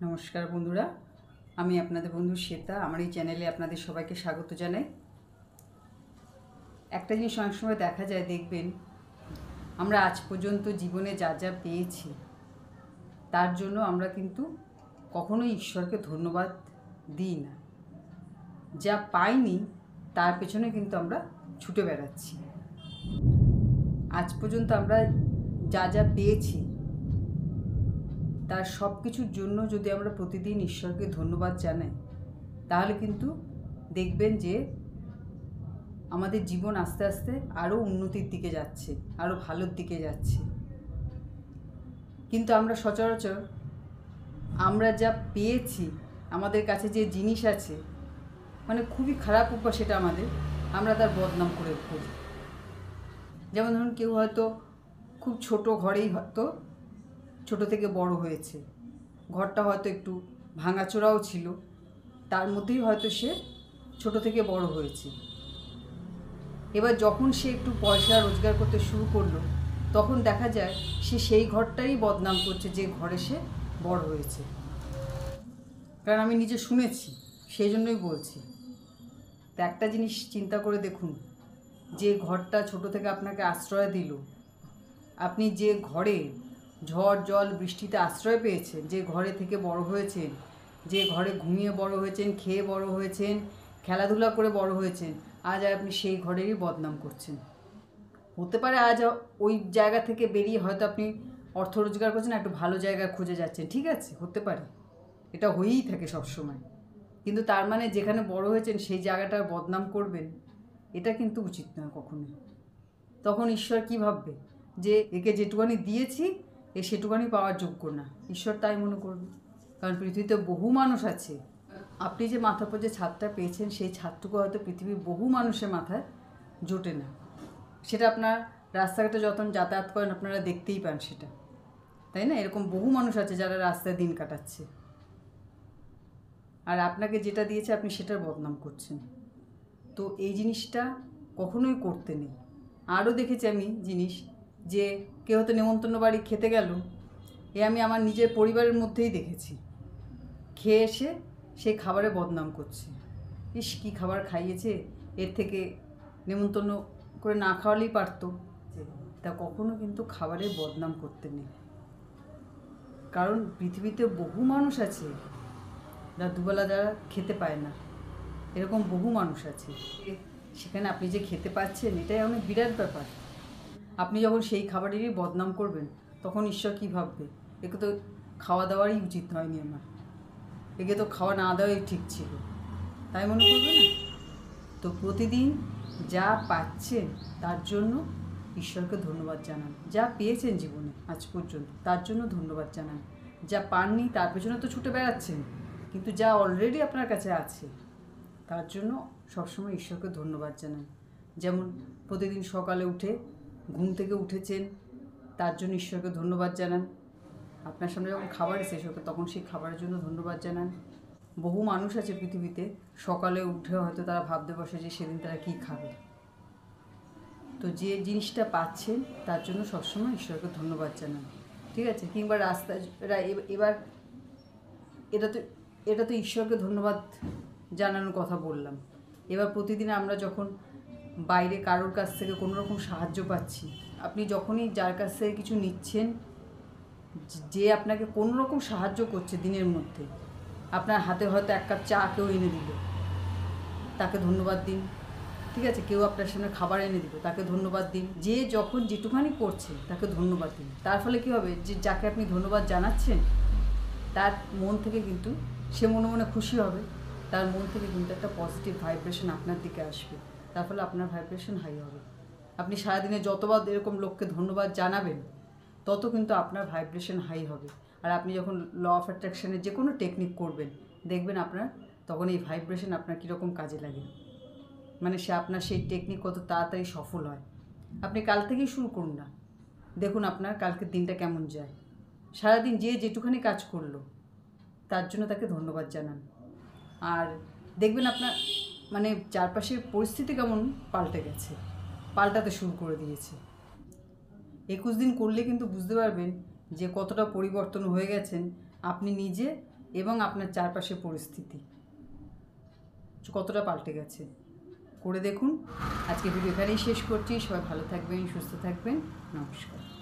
নমস্কার বন্ধুরা, আমি আপনাদের বন্ধু শ্বেতা। আমার এই চ্যানেলে আপনাদের সবাইকে স্বাগত জানাই। একটা জিনিস অনেক সময় দেখা যায়, দেখবেন আমরা আজ পর্যন্ত জীবনে যা যা পেয়েছি তার জন্য আমরা কিন্তু কখনোই ঈশ্বরকে ধন্যবাদ দিই না। যা পাইনি তার পেছনে কিন্তু আমরা ছুটে বেড়াচ্ছি। আজ পর্যন্ত আমরা যা যা পেয়েছি তার সব কিছুর জন্য যদি আমরা প্রতিদিন ঈশ্বরকে ধন্যবাদ জানাই, তাহলে কিন্তু দেখবেন যে আমাদের জীবন আস্তে আস্তে আরও উন্নতির দিকে যাচ্ছে, আরও ভালোর দিকে যাচ্ছে। কিন্তু আমরা সচরাচর আমরা যা পেয়েছি, আমাদের কাছে যে জিনিস আছে, মানে খুবই খারাপ অভ্যাস সেটা আমাদের, আমরা তার বদনাম করে ফেলি। যেমন ধরুন, কেউ হয়তো খুব ছোট ঘরেই হয়তো ছোট থেকে বড় হয়েছে, ঘরটা হয়তো একটু ভাঙাচোরাও ছিল, তার মধ্যেই হয়তো সে ছোট থেকে বড় হয়েছে। এবার যখন সে একটু পয়সা রোজগার করতে শুরু করলো, তখন দেখা যায় সে সেই ঘরটাই বদনাম করছে যে ঘরে সে বড় হয়েছে। কারণ আমি নিজে শুনেছি, সেই জন্যই বলছি। তো একটা জিনিস চিন্তা করে দেখুন, যে ঘরটা ছোট থেকে আপনাকে আশ্রয় দিল, আপনি যে ঘরে ঝড় জল বৃষ্টিতে আশ্রয় পেয়েছেন, যে ঘরে থেকে বড় হয়েছেন, যে ঘরে ঘুমিয়ে বড় হয়েছেন, খেয়ে বড় হয়েছেন, খেলাধুলা করে বড় হয়েছেন, আজ আপনি সেই ঘরেরই বদনাম করছেন। হতে পারে আজ ওই জায়গা থেকে বেরিয়ে হয়তো আপনি অর্থ রোজগার করছেন, একটু ভালো জায়গা খুঁজে যাচ্ছেন, ঠিক আছে, হতে পারে, এটা হয়েই থাকে সবসময়। কিন্তু তার মানে যেখানে বড় হয়েছেন সেই জায়গাটার বদনাম করবেন, এটা কিন্তু উচিত নয় কখনোই। তখন ঈশ্বর কী ভাববে, যে একে যেটুকানি দিয়েছি এ সেটুকানি পাওয়ার যোগ্য না, ঈশ্বর তাই মনে করবে। কারণ পৃথিবীতে বহু মানুষ আছে, আপনি যে মাথার উপর যে ছাদটা পেয়েছেন সেই ছাদটুকু হয়তো পৃথিবীর বহু মানুষের মাথায় জোটে না। সেটা আপনার রাস্তাঘাটে যখন যাতায়াত করেন আপনারা দেখতেই পান সেটা, তাই না? এরকম বহু মানুষ আছে যারা রাস্তায় দিন কাটাচ্ছে, আর আপনাকে যেটা দিয়েছে আপনি সেটার বদনাম করছেন। তো এই জিনিসটা কখনোই করতে নেই। আরও দেখেছি আমি জিনিস, যে কেউ হয়তো নেমন্তন্ন বাড়ি খেতে গেল, আমি আমার নিজের পরিবারের মধ্যেই দেখেছি, খেয়ে এসে সেই খাবারে বদনাম করছে, ইস কী খাবার খাইয়েছে, এর থেকে নেমন্তন্ন করে না খাওয়ালেই পারতো। তা কখনো কিন্তু খাবারের বদনাম করতে নেই। কারণ পৃথিবীতে বহু মানুষ আছে যারা দুবেলা যারা খেতে পায় না, এরকম বহু মানুষ আছে। সেখানে আপনি যে খেতে পাচ্ছেন, এটাই অনেক বিরাট ব্যাপার। আপনি যখন সেই খাবারেরই বদনাম করবেন, তখন ঈশ্বর কী ভাববে, একে তো খাওয়া দাওয়ারই উচিত হয়নি আমার, একে তো খাওয়া না দেওয়াই ঠিক ছিল, তাই মনে করবে না? তো প্রতিদিন যা পাচ্ছেন তার জন্য ঈশ্বরকে ধন্যবাদ জানান। যা পেয়েছেন জীবনে আজ পর্যন্ত তার জন্য ধন্যবাদ জানান। যা পাননি তার পেছনে তো ছুটে বেড়াচ্ছেন, কিন্তু যা অলরেডি আপনার কাছে আছে তার জন্য সবসময় ঈশ্বরকে ধন্যবাদ জানান। যেমন প্রতিদিন সকালে উঠে ঘুম থেকে উঠেছেন, তার জন্য ঈশ্বরকে ধন্যবাদ জানান। আপনার সামনে যখন খাবার এসে তখন সেই খাবারের জন্য ধন্যবাদ জানান। বহু মানুষ আছে পৃথিবীতে, সকালে উঠে হয়তো তারা ভাবতে বসে যে সেদিন তারা কী খাবে। তো যে জিনিসটা পাচ্ছেন তার জন্য সবসময় ঈশ্বরকে ধন্যবাদ জানান, ঠিক আছে? কিংবা রাস্তায় এবার এটা তো ঈশ্বরকে ধন্যবাদ জানানোর কথা বললাম। এবার প্রতিদিন আমরা যখন বাইরে কারোর কাছ থেকে কোনো রকম সাহায্য পাচ্ছি, আপনি যখনই যার কাছ থেকে কিছু নিচ্ছেন, যে আপনাকে কোনো রকম সাহায্য করছে দিনের মধ্যে, আপনার হাতে হয়তো এক কাপ চা কেউ এনে দিল, তাকে ধন্যবাদ দিন, ঠিক আছে? কেউ আপনার সামনে খাবার এনে দিল, তাকে ধন্যবাদ দিন। যে যখন যেটুখানি করছে তাকে ধন্যবাদ দিন। তার ফলে কী হবে, যে যাকে আপনি ধন্যবাদ জানাচ্ছেন তার মন থেকে কিন্তু সে মনে মনে খুশি হবে, তার মন থেকে কিন্তু একটা পজিটিভ ভাইব্রেশন আপনার দিকে আসবে, তার ফলে আপনার ভাইব্রেশন হাই হবে। আপনি সারাদিনে যতবার এরকম লোককে ধন্যবাদ জানাবেন, তত কিন্তু আপনার ভাইব্রেশন হাই হবে। আর আপনি যখন ল অফ অ্যাট্রাকশনের যে কোনো টেকনিক করবেন, দেখবেন আপনার তখন এই ভাইব্রেশন আপনার কীরকম কাজে লাগে, মানে সে আপনার সেই টেকনিক কত তাড়াতাড়ি সফল হয়। আপনি কাল থেকেই শুরু করুন না, দেখুন আপনার কালকের দিনটা কেমন যায়। সারাদিন যে যেটুখানি কাজ করলো তার জন্য তাকে ধন্যবাদ জানান, আর দেখবেন আপনার মানে চারপাশের পরিস্থিতি কেমন পাল্টে গেছে, পাল্টাতে শুরু করে দিয়েছে। 21 দিন করলে কিন্তু বুঝতে পারবেন যে কতটা পরিবর্তন হয়ে গেছেন আপনি নিজে এবং আপনার চারপাশের পরিস্থিতি কতটা পাল্টে গেছে করে দেখুন। আজকে ভিডিও এখানেই শেষ করছি। সবাই ভালো থাকবেন, সুস্থ থাকবেন। নমস্কার।